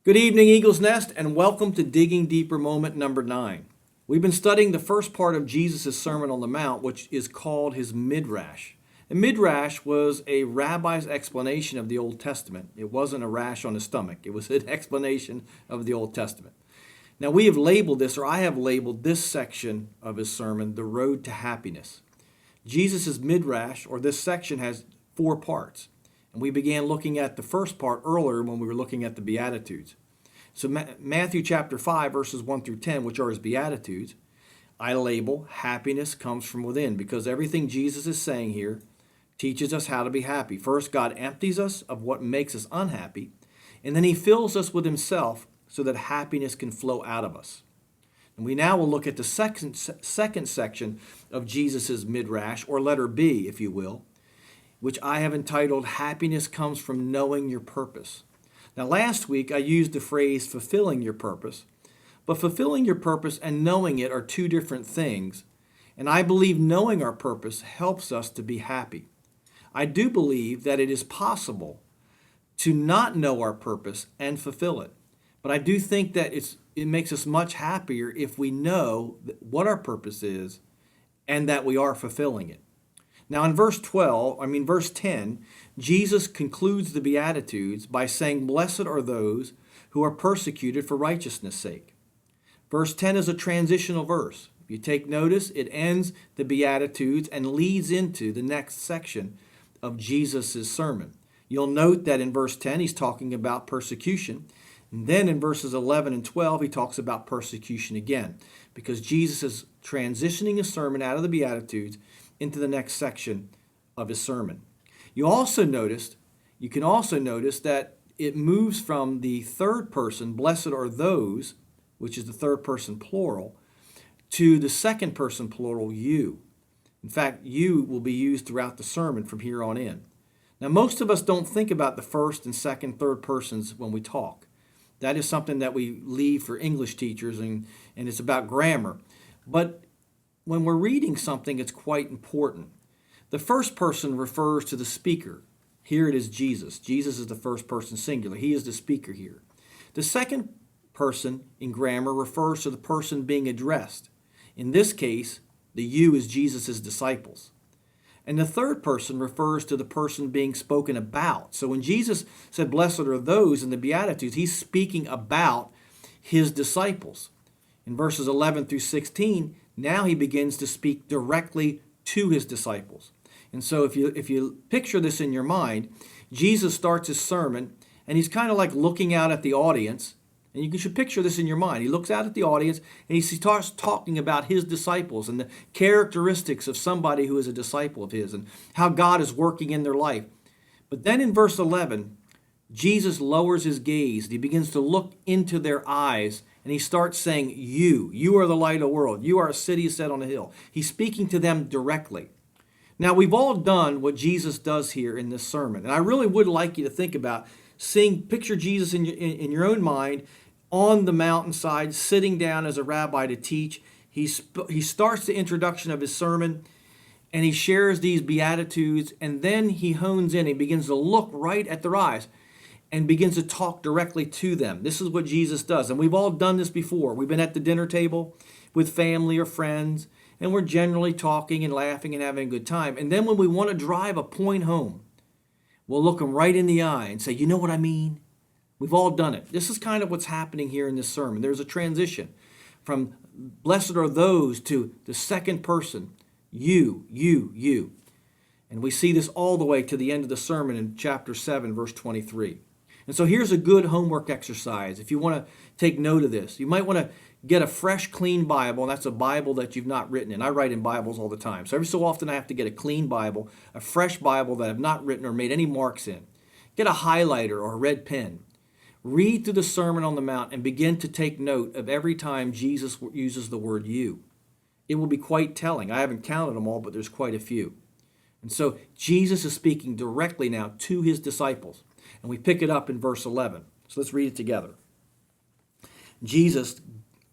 Good evening, Eagle's Nest, and welcome to Digging Deeper moment number 9. We've been studying the first part of Jesus' Sermon on the Mount, which is called his Midrash. A Midrash was a rabbi's explanation of the Old Testament. It wasn't a rash on the stomach. It was an explanation of the Old Testament. Now, we have labeled this, or I have labeled this section of his sermon, the road to happiness. Jesus' Midrash, or this section, has 4 parts. And we began looking at the first part earlier when we were looking at the Beatitudes. So Matthew chapter 5, verses 1 through 10, which are his Beatitudes, I label happiness comes from within, because everything Jesus is saying here teaches us how to be happy. First, God empties us of what makes us unhappy, and then he fills us with himself so that happiness can flow out of us. And we now will look at the second section of Jesus' Midrash, or letter B, if you will, which I have entitled, Happiness Comes from Knowing Your Purpose. Now, last week I used the phrase fulfilling your purpose, but fulfilling your purpose and knowing it are 2 different things, and I believe knowing our purpose helps us to be happy. I do believe that it is possible to not know our purpose and fulfill it, but I do think that it makes us much happier if we know what our purpose is and that we are fulfilling it. Now in verse 10, Jesus concludes the Beatitudes by saying, Blessed are those who are persecuted for righteousness' sake. Verse 10 is a transitional verse. If you take notice, it ends the Beatitudes and leads into the next section of Jesus' sermon. You'll note that in verse 10, he's talking about persecution. And then in verses 11 and 12, he talks about persecution again, because Jesus is transitioning his sermon out of the Beatitudes into the next section of his sermon. You can also notice that it moves from the third person, blessed are those, which is the third person plural, to the second person plural, you. In fact, you will be used throughout the sermon from here on in. Now, most of us don't think about the first and second, third persons when we talk. That is something that we leave for English teachers, and it's about grammar. But when we're reading something, it's quite important. The first person refers to the speaker. Here it is Jesus. Jesus is the first person singular. He is the speaker here. The second person in grammar refers to the person being addressed. In this case, the you is Jesus' disciples. And the third person refers to the person being spoken about. So when Jesus said, Blessed are those in the Beatitudes, he's speaking about his disciples. In verses 11 through 16, now he begins to speak directly to his disciples. And so if you picture this in your mind, Jesus starts his sermon, and he's kind of like looking out at the audience. And you should picture this in your mind. He looks out at the audience, and he starts talking about his disciples and the characteristics of somebody who is a disciple of his and how God is working in their life. But then in verse 11, Jesus lowers his gaze. He begins to look into their eyes, and he starts saying, You are the light of the world. You are a city set on a hill. He's speaking to them directly. Now, we've all done what Jesus does here in this sermon, and I really would like you to think about picture Jesus in your own mind on the mountainside, sitting down as a rabbi to teach. He starts the introduction of his sermon, and he shares these Beatitudes, and then he hones in. He begins to look right at their eyes and begins to talk directly to them. This is what Jesus does, and we've all done this before. We've been at the dinner table with family or friends, and we're generally talking and laughing and having a good time. And then when we want to drive a point home, we'll look them right in the eye and say, You know what I mean? We've all done it. This is kind of what's happening here in this sermon. There's a transition from blessed are those to the second person, you. And we see this all the way to the end of the sermon in chapter 7, verse 23. And so here's a good homework exercise. If you want to take note of this, you might want to get a fresh, clean Bible, and that's a Bible that you've not written in. I write in Bibles all the time. So every so often I have to get a clean Bible, a fresh Bible that I've not written or made any marks in. Get a highlighter or a red pen. Read through the Sermon on the Mount and begin to take note of every time Jesus uses the word you. It will be quite telling. I haven't counted them all, but there's quite a few. And so Jesus is speaking directly now to his disciples. And we pick it up in verse 11. So let's read it together. Jesus,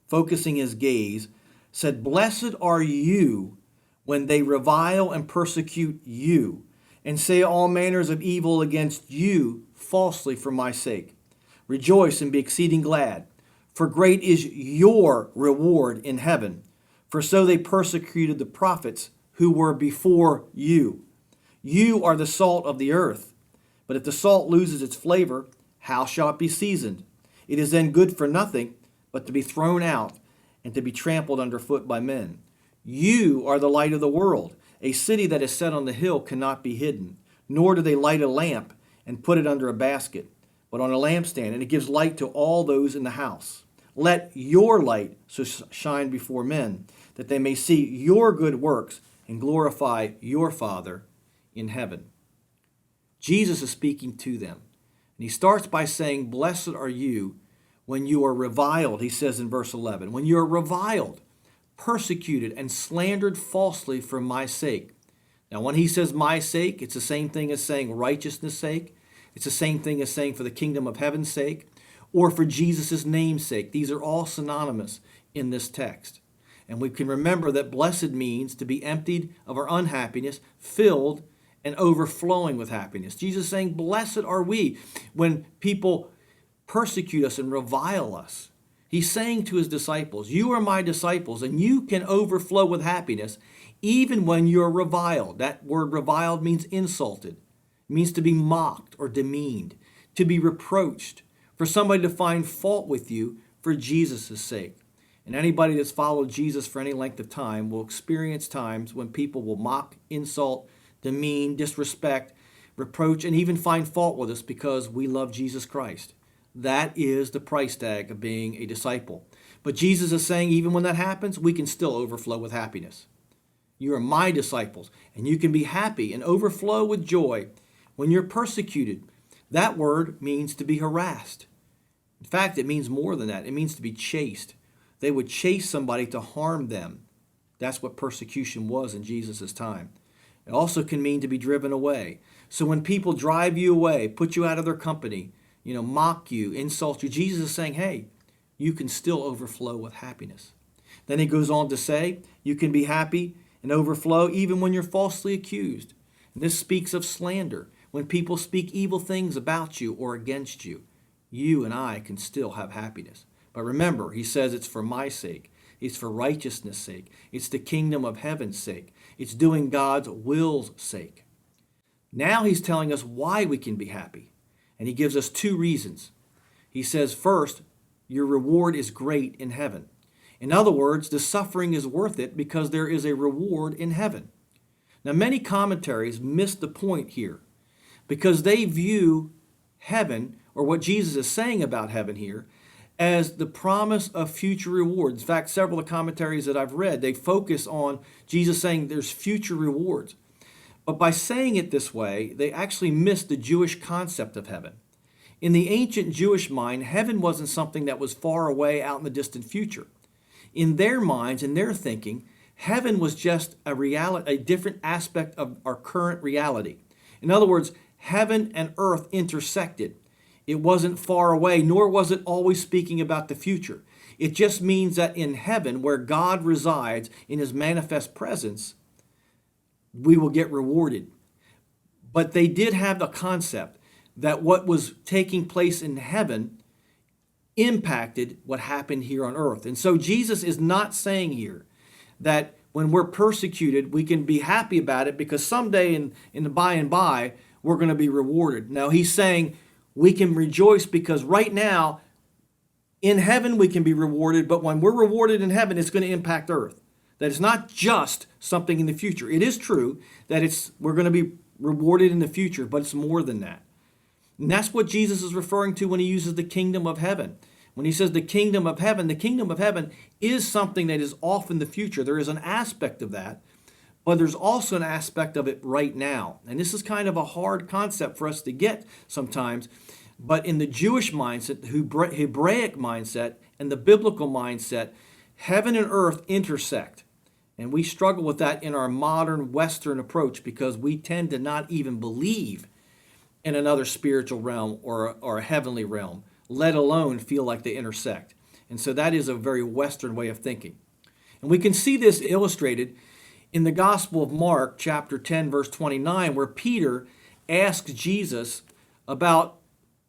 focusing his gaze, said, Blessed are you when they revile and persecute you, and say all manners of evil against you falsely for my sake. Rejoice and be exceeding glad, for great is your reward in heaven. For so they persecuted the prophets who were before you. You are the salt of the earth. But if the salt loses its flavor, how shall it be seasoned? It is then good for nothing but to be thrown out and to be trampled underfoot by men. You are the light of the world. A city that is set on the hill cannot be hidden, nor do they light a lamp and put it under a basket, but on a lampstand, and it gives light to all those in the house. Let your light so shine before men, that they may see your good works and glorify your Father in heaven. Jesus is speaking to them. And he starts by saying, blessed are you when you are reviled, he says in verse 11. When you are reviled, persecuted, and slandered falsely for my sake. Now, when he says my sake, it's the same thing as saying righteousness' sake. It's the same thing as saying for the kingdom of heaven's sake, or for Jesus' name's sake. These are all synonymous in this text. And we can remember that blessed means to be emptied of our unhappiness, filled and overflowing with happiness. Jesus is saying, blessed are we when people persecute us and revile us. He's saying to his disciples, you are my disciples, and you can overflow with happiness even when you're reviled. That word reviled means insulted. It means to be mocked or demeaned, to be reproached, for somebody to find fault with you for Jesus' sake. And anybody that's followed Jesus for any length of time will experience times when people will mock, insult, demean, disrespect, reproach, and even find fault with us because we love Jesus Christ. That is the price tag of being a disciple. But Jesus is saying even when that happens, we can still overflow with happiness. You are my disciples, and you can be happy and overflow with joy when you're persecuted. That word means to be harassed. In fact, it means more than that. It means to be chased. They would chase somebody to harm them. That's what persecution was in Jesus' time. It also can mean to be driven away. So when people drive you away, put you out of their company, mock you, insult you, Jesus is saying, hey, you can still overflow with happiness. Then he goes on to say, you can be happy and overflow even when you're falsely accused. And this speaks of slander. When people speak evil things about you or against you, you and I can still have happiness. But remember, he says it's for my sake. It's for righteousness' sake. It's the kingdom of heaven's sake. It's doing God's will's sake. Now he's telling us why we can be happy. And he gives us two reasons. He says, first, your reward is great in heaven. In other words, the suffering is worth it because there is a reward in heaven. Now, many commentaries miss the point here because they view heaven, or what Jesus is saying about heaven here, as the promise of future rewards. In fact, several of the commentaries that I've read, they focus on Jesus saying there's future rewards. But by saying it this way, they actually miss the Jewish concept of heaven. In the ancient Jewish mind, heaven wasn't something that was far away out in the distant future. In their minds, in their thinking, heaven was just a different aspect of our current reality. In other words, heaven and earth intersected. It wasn't far away, nor was it always speaking about the future. It just means that in heaven, where God resides in his manifest presence, we will get rewarded. But they did have the concept that what was taking place in heaven impacted what happened here on earth. And so Jesus is not saying here that when we're persecuted, we can be happy about it because someday in the by and by, we're going to be rewarded. Now, he's saying we can rejoice because right now, in heaven, we can be rewarded, but when we're rewarded in heaven, it's going to impact earth. That it's not just something in the future. It is true that we're going to be rewarded in the future, but it's more than that. And that's what Jesus is referring to when he uses the kingdom of heaven. When he says the kingdom of heaven is something that is off in the future. There is an aspect of that, but there's also an aspect of it right now. And this is kind of a hard concept for us to get sometimes. But in the Jewish mindset, the Hebraic mindset, and the biblical mindset, heaven and earth intersect. And we struggle with that in our modern Western approach because we tend to not even believe in another spiritual realm or a heavenly realm, let alone feel like they intersect. And so that is a very Western way of thinking. And we can see this illustrated in the Gospel of Mark, chapter 10, verse 29, where Peter asks Jesus about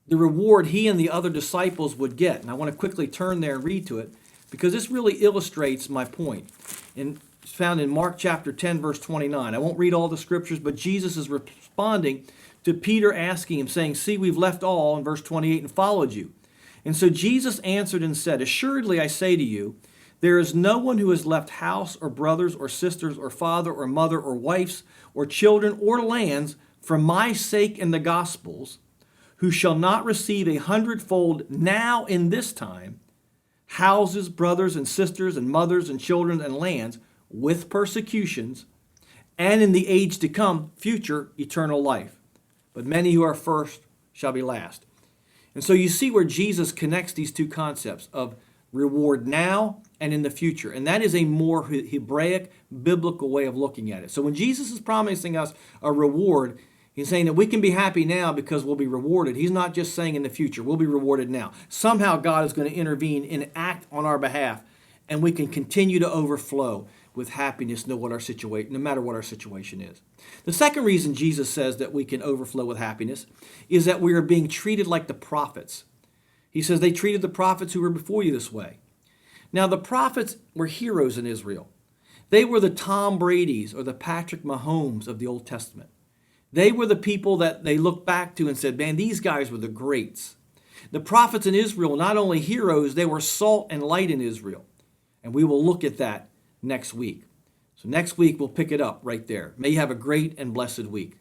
the reward he and the other disciples would get. And I want to quickly turn there and read to it because this really illustrates my point. It's found in Mark chapter 10, verse 29. I won't read all the scriptures, but Jesus is responding to Peter asking him, saying, "See, we've left all," in verse 28, "and followed you." And so Jesus answered and said, "Assuredly I say to you, there is no one who has left house or brothers or sisters or father or mother or wives or children or lands for my sake and the gospel's, who shall not receive 100-fold now in this time, houses, brothers and sisters and mothers and children and lands, with persecutions, and in the age to come, future eternal life. But many who are first shall be last." And so you see where Jesus connects these two concepts of reward now and in the future. And that is a more Hebraic, biblical way of looking at it. So when Jesus is promising us a reward, he's saying that we can be happy now because we'll be rewarded. He's not just saying in the future, we'll be rewarded now. Somehow God is going to intervene and act on our behalf, and we can continue to overflow with happiness no matter what our situation is. The second reason Jesus says that we can overflow with happiness is that we are being treated like the prophets. He says they treated the prophets who were before you this way. Now, the prophets were heroes in Israel. They were the Tom Bradys or the Patrick Mahomes of the Old Testament. They were the people that they looked back to and said, man, these guys were the greats. The prophets in Israel, not only heroes, they were salt and light in Israel. And we will look at that next week. So next week, we'll pick it up right there. May you have a great and blessed week.